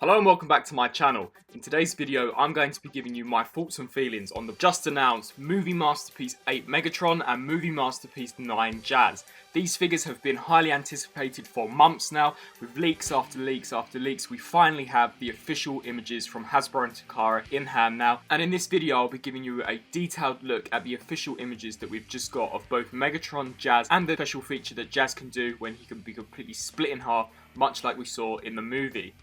Hello and welcome back to my channel. In today's video, I'm going to be giving you my thoughts and feelings on the just announced Movie Masterpiece 8 Megatron and Movie Masterpiece 9 Jazz. These figures have been highly anticipated for months now. With leaks after leaks after leaks, we finally have the official images from Hasbro and Takara in hand now. And in this video, I'll be giving you a detailed look at the official images that we've just got of both Megatron, Jazz, and the special feature that Jazz can do when he can be completely split in half, much like we saw in the movie.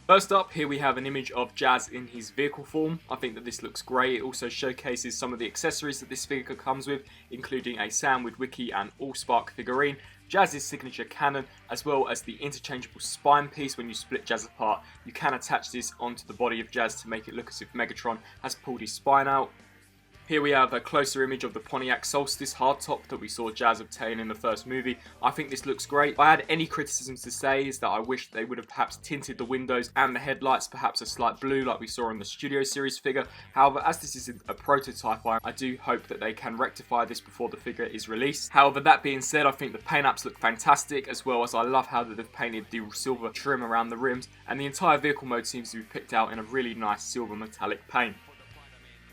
First up, here we have an image of Jazz in his vehicle form. I think that this looks great. It also showcases some of the accessories that this figure comes with, including a Sandwood Wiki and Allspark figurine, Jazz's signature cannon, as well as the interchangeable spine piece. When you split Jazz apart, you can attach this onto the body of Jazz to make it look as if Megatron has pulled his spine out. Here we have a closer image of the Pontiac Solstice hardtop that we saw Jazz obtain in the first movie. I think this looks great. If I had any criticisms to say, is that I wish they would have perhaps tinted the windows and the headlights perhaps a slight blue like we saw in the Studio Series figure. However, as this is a prototype, I do hope that they can rectify this before the figure is released. However, that being said, I think the paint apps look fantastic, as well as I love how they've painted the silver trim around the rims, and the entire vehicle mode seems to be picked out in a really nice silver metallic paint.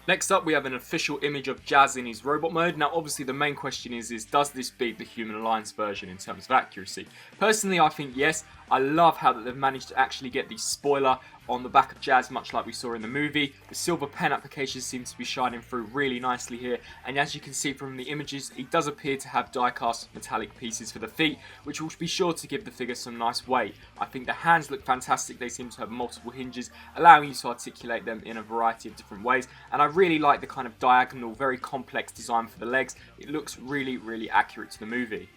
Next up, we have an official image of Jazz in his robot mode. Now, obviously, the main question is does this beat the Human Alliance version in terms of accuracy? Personally, I think yes. I love how that they've managed to actually get the spoiler on the back of Jazz, much like we saw in the movie. The silver pen application seems to be shining through really nicely here, and as you can see from the images, he does appear to have die-cast metallic pieces for the feet, which will be sure to give the figure some nice weight. I think the hands look fantastic. They seem to have multiple hinges, allowing you to articulate them in a variety of different ways, and I really like the kind of diagonal, very complex design for the legs. It looks really, really accurate to the movie.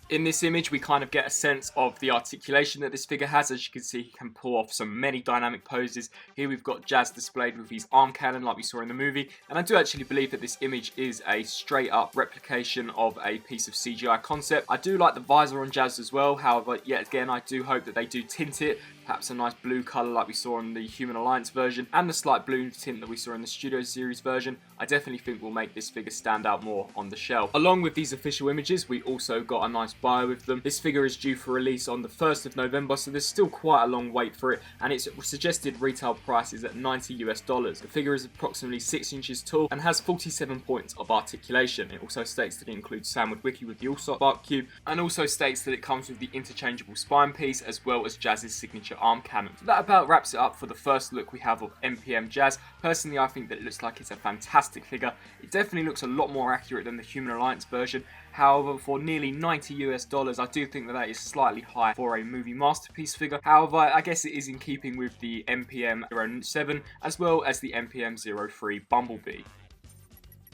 In this image, we kind of get a sense of the articulation that this figure has. As you can see, he can pull off many dynamic poses. Here we've got Jazz displayed with his arm cannon like we saw in the movie. And I do actually believe that this image is a straight up replication of a piece of CGI concept. I do like the visor on Jazz as well. However, yet again, I do hope that they do tint it. Perhaps a nice blue colour like we saw in the Human Alliance version, and the slight blue tint that we saw in the Studio Series version. I definitely think will make this figure stand out more on the shelf. Along with these official images, we also got a nice bio with them. This figure is due for release on the 1st of November, so there's still quite a long wait for it, and its suggested retail price is at $90 US. The figure is approximately 6 inches tall and has 47 points of articulation. It also states that it includes Sandwood Wiki with the Allspark Cube, and also states that it comes with the interchangeable spine piece as well as Jazz's signature arm cannon. So that about wraps it up for the first look we have of MPM Jazz. Personally, I think that it looks like it's a fantastic figure. It definitely looks a lot more accurate than the Human Alliance version. However, for nearly $90 US, I do think that that is slightly high for a Movie Masterpiece figure. However, I guess it is in keeping with the MPM-07 as well as the MPM-03 Bumblebee.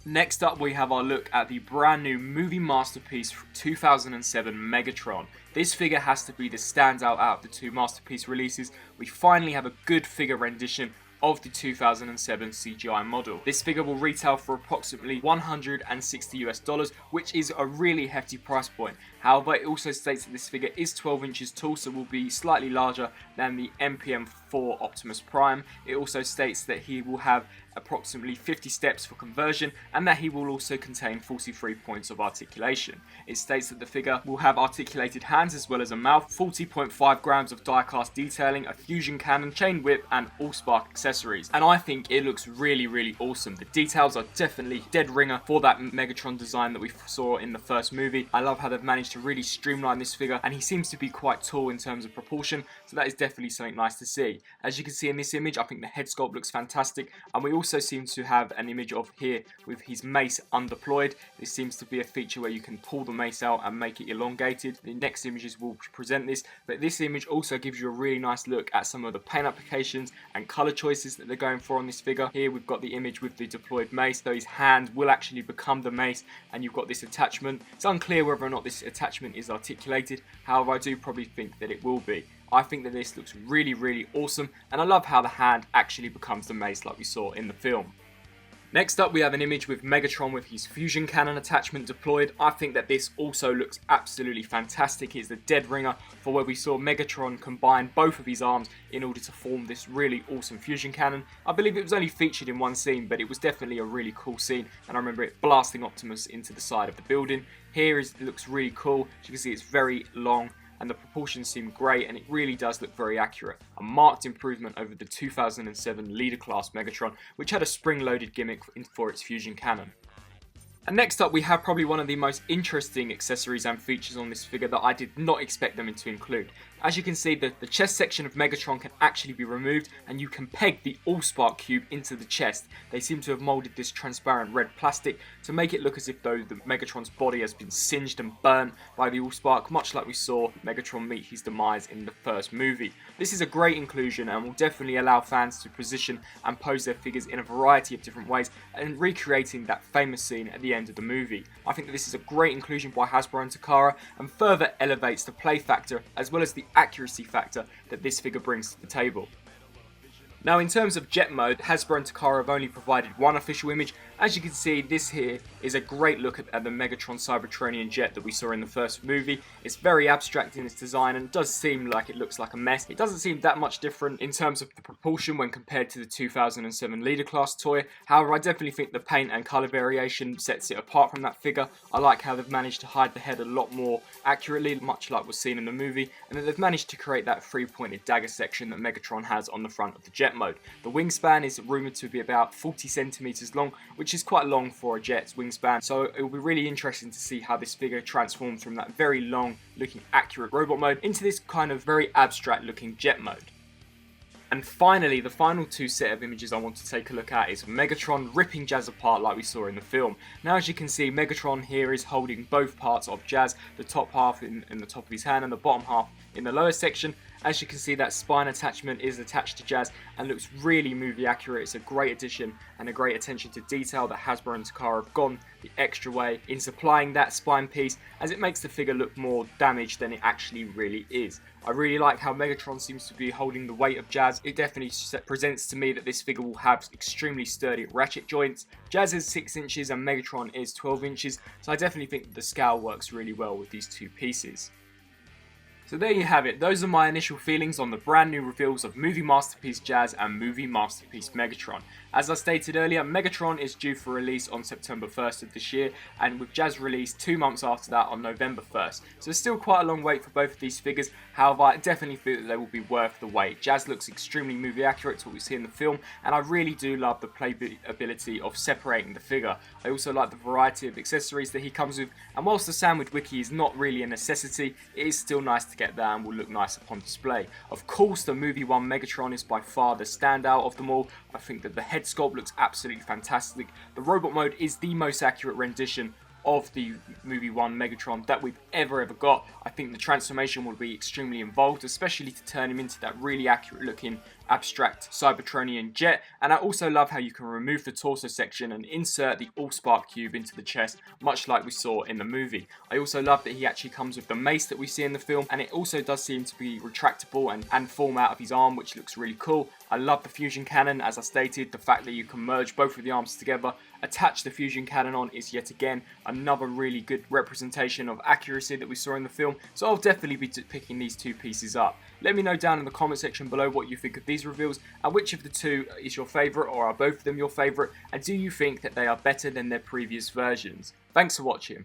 Next up, we have our look at the brand new Movie Masterpiece 2007 Megatron. This figure has to be the standout out of the two Masterpiece releases. We finally have a good figure rendition of the 2007 CGI model. This figure will retail for approximately $160 US, which is a really hefty price point. However, it also states that this figure is 12 inches tall, so will be slightly larger than the MPM-04 Optimus Prime. It also states that he will have approximately 50 steps for conversion, and that he will also contain 43 points of articulation. It states that the figure will have articulated hands as well as a mouth, 40.5 grams of die-cast detailing, a fusion cannon, chain whip, and Allspark accessories. And I think it looks really, really awesome. The details are definitely dead ringer for that Megatron design that we saw in the first movie. I love how they've managed to really streamline this figure, and he seems to be quite tall in terms of proportion, so that is definitely something nice to see. As you can see in this image, I think the head sculpt looks fantastic, and we also seem to have an image of here with his mace undeployed. This seems to be a feature where you can pull the mace out and make it elongated. The next images will present this, but this image also gives you a really nice look at some of the paint applications and color choices that they're going for on this figure. Here we've got the image with the deployed mace, so his hand will actually become the mace, and you've got this attachment. It's unclear whether or not this attachment is articulated, however I do probably think that it will be. I think that this looks really, really awesome, and I love how the hand actually becomes the mace like we saw in the film. Next up, we have an image with Megatron with his fusion cannon attachment deployed. I think that this also looks absolutely fantastic. It's the dead ringer for where we saw Megatron combine both of his arms in order to form this really awesome fusion cannon. I believe it was only featured in one scene, but it was definitely a really cool scene, and I remember it blasting Optimus into the side of the building. Here it looks really cool. As you can see, it's very long and the proportions seem great, and it really does look very accurate. A marked improvement over the 2007 Leader Class Megatron, which had a spring-loaded gimmick for its fusion cannon. And next up, we have probably one of the most interesting accessories and features on this figure that I did not expect them to include. As you can see, the chest section of Megatron can actually be removed, and you can peg the Allspark Cube into the chest. They seem to have moulded this transparent red plastic to make it look as if though the Megatron's body has been singed and burned by the Allspark, much like we saw Megatron meet his demise in the first movie. This is a great inclusion and will definitely allow fans to position and pose their figures in a variety of different ways, and recreating that famous scene at the end of the movie. I think that this is a great inclusion by Hasbro and Takara, and further elevates the play factor as well as the accuracy factor that this figure brings to the table. Now, in terms of jet mode, Hasbro and Takara have only provided one official image. As you can see, this here is a great look at the Megatron Cybertronian jet that we saw in the first movie. It's very abstract in its design and does seem like it looks like a mess. It doesn't seem that much different in terms of the proportion when compared to the 2007 Leader Class toy. However, I definitely think the paint and colour variation sets it apart from that figure. I like how they've managed to hide the head a lot more accurately, much like was seen in the movie, and that they've managed to create that three-pointed dagger section that Megatron has on the front of the jet mode. The wingspan is rumoured to be about 40 centimeters long, which is quite long for a jet's wingspan, so it will be really interesting to see how this figure transforms from that very long looking accurate robot mode into this kind of very abstract looking jet mode. And finally, the final two set of images I want to take a look at is Megatron ripping Jazz apart like we saw in the film. Now, as you can see, Megatron here is holding both parts of Jazz, the top half in the top of his hand and the bottom half in the lower section. As you can see, that spine attachment is attached to Jazz and looks really movie accurate. It's a great addition and a great attention to detail that Hasbro and Takara have gone the extra way in supplying that spine piece, as it makes the figure look more damaged than it actually really is. I really like how Megatron seems to be holding the weight of Jazz. It definitely presents to me that this figure will have extremely sturdy ratchet joints. Jazz is 6 inches and Megatron is 12 inches, so I definitely think that the scale works really well with these two pieces. So there you have it. Those are my initial feelings on the brand new reveals of Movie Masterpiece Jazz and Movie Masterpiece Megatron. As I stated earlier, Megatron is due for release on September 1st of this year, and with Jazz released 2 months after that on November 1st. So it's still quite a long wait for both of these figures. However, I definitely feel that they will be worth the wait. Jazz looks extremely movie accurate to what we see in the film, and I really do love the playability of separating the figure. I also like the variety of accessories that he comes with, and whilst the sandwich wiki is not really a necessity, it is still nice to get that and will look nice upon display. Of course, the Movie 1 Megatron is by far the standout of them all. I think that the head sculpt looks absolutely fantastic. The robot mode is the most accurate rendition of the Movie 1 Megatron that we've ever got. I think the transformation will be extremely involved, especially to turn him into that really accurate looking abstract Cybertronian jet. And I also love how you can remove the torso section and insert the Allspark Cube into the chest, much like we saw in the movie. I also love that he actually comes with the mace that we see in the film, and it also does seem to be retractable and form out of his arm, which looks really cool. I love the fusion cannon, as I stated. The fact that you can merge both of the arms together, attach the fusion cannon on, is yet again another really good representation of accuracy that we saw in the film. So I'll definitely be picking these two pieces up. Let me know down in the comment section below what you think of these reveals, and which of the two is your favourite, or are both of them your favourite, and do you think that they are better than their previous versions? Thanks for watching.